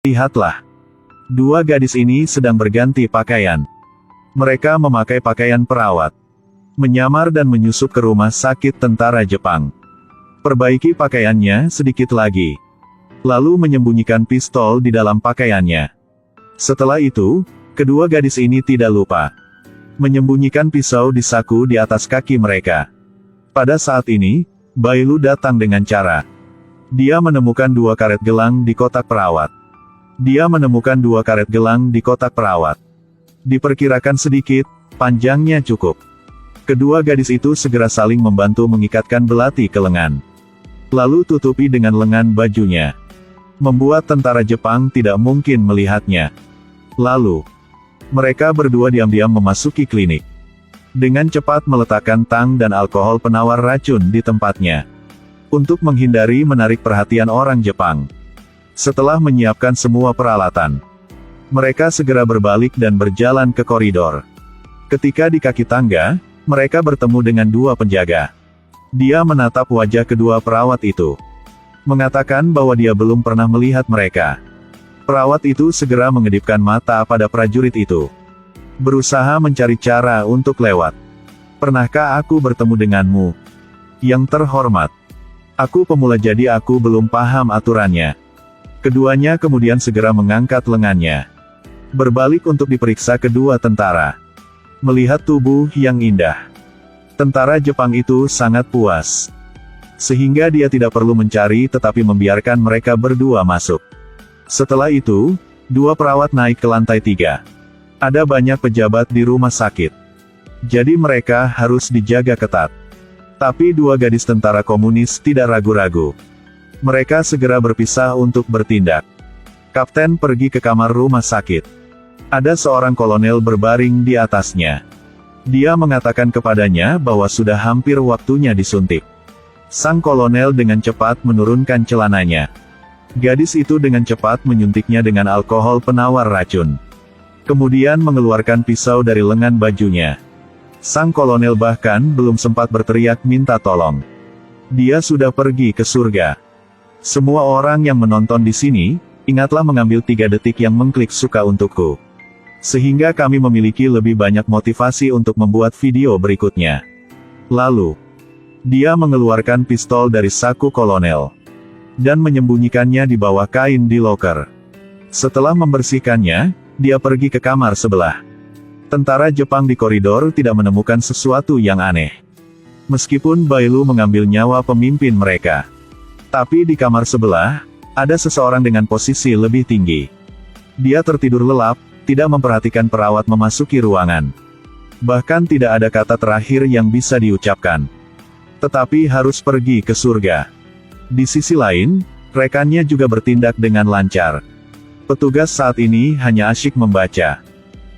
Lihatlah. Dua gadis ini sedang berganti pakaian. Mereka memakai pakaian perawat. Menyamar dan menyusup ke rumah sakit tentara Jepang. Perbaiki pakaiannya sedikit lagi. Lalu menyembunyikan pistol di dalam pakaiannya. Setelah itu, kedua gadis ini tidak lupa menyembunyikan pisau di saku di atas kaki mereka. Pada saat ini, Bailu datang dengan cara. Dia menemukan dua karet gelang di kotak perawat. Diperkirakan sedikit, panjangnya cukup. Kedua gadis itu segera saling membantu mengikatkan belati ke lengan. Lalu tutupi dengan lengan bajunya. Membuat tentara Jepang tidak mungkin melihatnya. Lalu, mereka berdua diam-diam memasuki klinik. Dengan cepat meletakkan tang dan alkohol penawar racun di tempatnya. Untuk menghindari menarik perhatian orang Jepang. Setelah menyiapkan semua peralatan, mereka segera berbalik dan berjalan ke koridor. Ketika di kaki tangga, mereka bertemu dengan dua penjaga. Dia menatap wajah kedua perawat itu. Mengatakan bahwa dia belum pernah melihat mereka. Perawat itu segera mengedipkan mata pada prajurit itu. Berusaha mencari cara untuk lewat. Pernahkah aku bertemu denganmu? Yang terhormat. Aku pemula jadi aku belum paham aturannya. Keduanya kemudian segera mengangkat lengannya. Berbalik untuk diperiksa kedua tentara. Melihat tubuh yang indah. Tentara Jepang itu sangat puas. Sehingga dia tidak perlu mencari tetapi membiarkan mereka berdua masuk. Setelah itu, dua perawat naik ke lantai 3. Ada banyak pejabat di rumah sakit. Jadi mereka harus dijaga ketat. Tapi dua gadis tentara komunis tidak ragu-ragu. Mereka segera berpisah untuk bertindak. Kapten pergi ke kamar rumah sakit. Ada seorang kolonel berbaring di atasnya. Dia mengatakan kepadanya bahwa sudah hampir waktunya disuntik. Sang kolonel dengan cepat menurunkan celananya. Gadis itu dengan cepat menyuntiknya dengan alkohol penawar racun. Kemudian mengeluarkan pisau dari lengan bajunya. Sang kolonel bahkan belum sempat berteriak minta tolong. Dia sudah pergi ke surga. Semua orang yang menonton di sini, ingatlah mengambil 3 detik yang mengklik suka untukku. Sehingga kami memiliki lebih banyak motivasi untuk membuat video berikutnya. Lalu, dia mengeluarkan pistol dari saku kolonel. Dan menyembunyikannya di bawah kain di loker. Setelah membersihkannya, dia pergi ke kamar sebelah. Tentara Jepang di koridor tidak menemukan sesuatu yang aneh. Meskipun Bailu mengambil nyawa pemimpin mereka. Tapi di kamar sebelah, ada seseorang dengan posisi lebih tinggi. Dia tertidur lelap, tidak memperhatikan perawat memasuki ruangan. Bahkan tidak ada kata terakhir yang bisa diucapkan. Tetapi harus pergi ke surga. Di sisi lain, rekannya juga bertindak dengan lancar. Petugas saat ini hanya asyik membaca.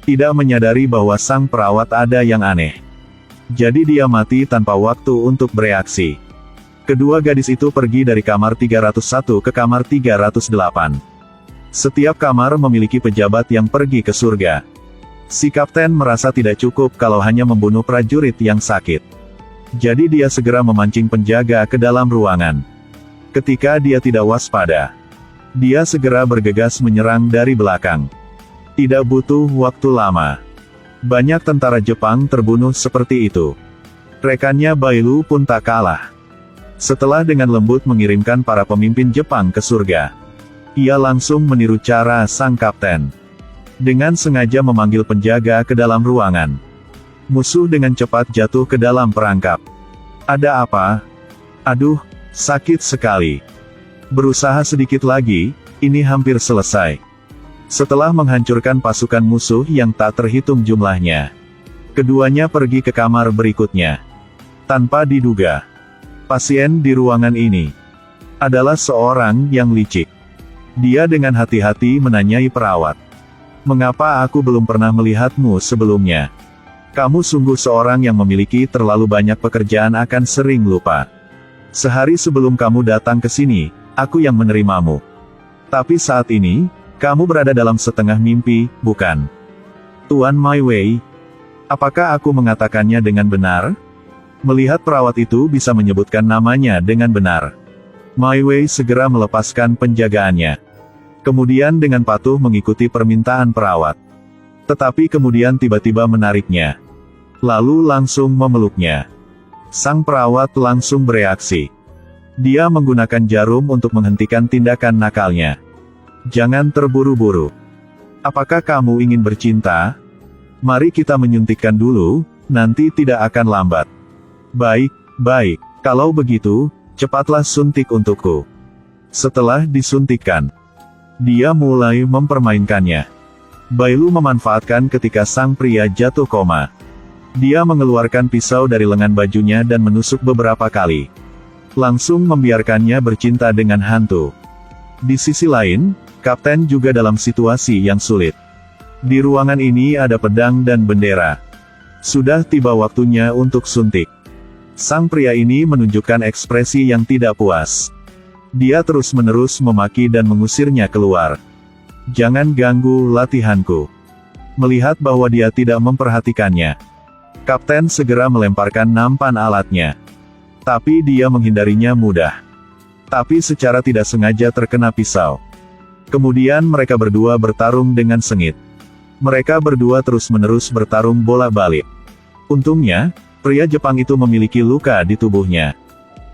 Tidak menyadari bahwa sang perawat ada yang aneh. Jadi dia mati tanpa waktu untuk bereaksi. Kedua gadis itu pergi dari kamar 301 ke kamar 308. Setiap kamar memiliki pejabat yang pergi ke surga. Si kapten merasa tidak cukup kalau hanya membunuh prajurit yang sakit. Jadi dia segera memancing penjaga ke dalam ruangan. Ketika dia tidak waspada, dia segera bergegas menyerang dari belakang. Tidak butuh waktu lama. Banyak tentara Jepang terbunuh seperti itu. Rekannya Bailu pun tak kalah. Setelah dengan lembut mengirimkan para pemimpin Jepang ke surga, ia langsung meniru cara sang kapten. Dengan sengaja memanggil penjaga ke dalam ruangan. Musuh dengan cepat jatuh ke dalam perangkap. Ada apa? Aduh, sakit sekali. Berusaha sedikit lagi, ini hampir selesai. Setelah menghancurkan pasukan musuh yang tak terhitung jumlahnya, keduanya pergi ke kamar berikutnya. Tanpa diduga, pasien di ruangan ini adalah seorang yang licik. Dia dengan hati-hati menanyai perawat. Mengapa aku belum pernah melihatmu sebelumnya? Kamu sungguh seorang yang memiliki terlalu banyak pekerjaan akan sering lupa. Sehari sebelum kamu datang ke sini, aku yang menerimamu. Tapi saat ini, kamu berada dalam setengah mimpi, bukan? Tuan My Way, apakah aku mengatakannya dengan benar? Melihat perawat itu bisa menyebutkan namanya dengan benar. My Way segera melepaskan penjagaannya. Kemudian dengan patuh mengikuti permintaan perawat. Tetapi kemudian tiba-tiba menariknya. Lalu langsung memeluknya. Sang perawat langsung bereaksi. Dia menggunakan jarum untuk menghentikan tindakan nakalnya. Jangan terburu-buru. Apakah kamu ingin bercinta? Mari kita menyuntikkan dulu, nanti tidak akan lambat. Baik, baik. Kalau begitu, cepatlah suntik untukku. Setelah disuntikkan, dia mulai mempermainkannya. Bailu memanfaatkan ketika sang pria jatuh koma. Dia mengeluarkan pisau dari lengan bajunya dan menusuk beberapa kali. Langsung membiarkannya bercinta dengan hantu. Di sisi lain, Kapten juga dalam situasi yang sulit. Di ruangan ini ada pedang dan bendera. Sudah tiba waktunya untuk suntik. Sang pria ini menunjukkan ekspresi yang tidak puas. Dia terus-menerus memaki dan mengusirnya keluar. Jangan ganggu latihanku. Melihat bahwa dia tidak memperhatikannya, Kapten segera melemparkan nampan alatnya. Tapi dia menghindarinya mudah. Tapi secara tidak sengaja terkena pisau. Kemudian mereka berdua bertarung dengan sengit. Mereka berdua terus-menerus bertarung bolak-balik. Untungnya, pria Jepang itu memiliki luka di tubuhnya.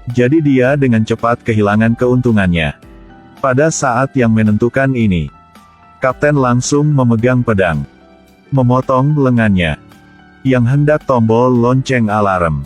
Jadi dia dengan cepat kehilangan keuntungannya. Pada saat yang menentukan ini, Kapten langsung memegang pedang, memotong lengannya, yang hendak tombol lonceng alarm.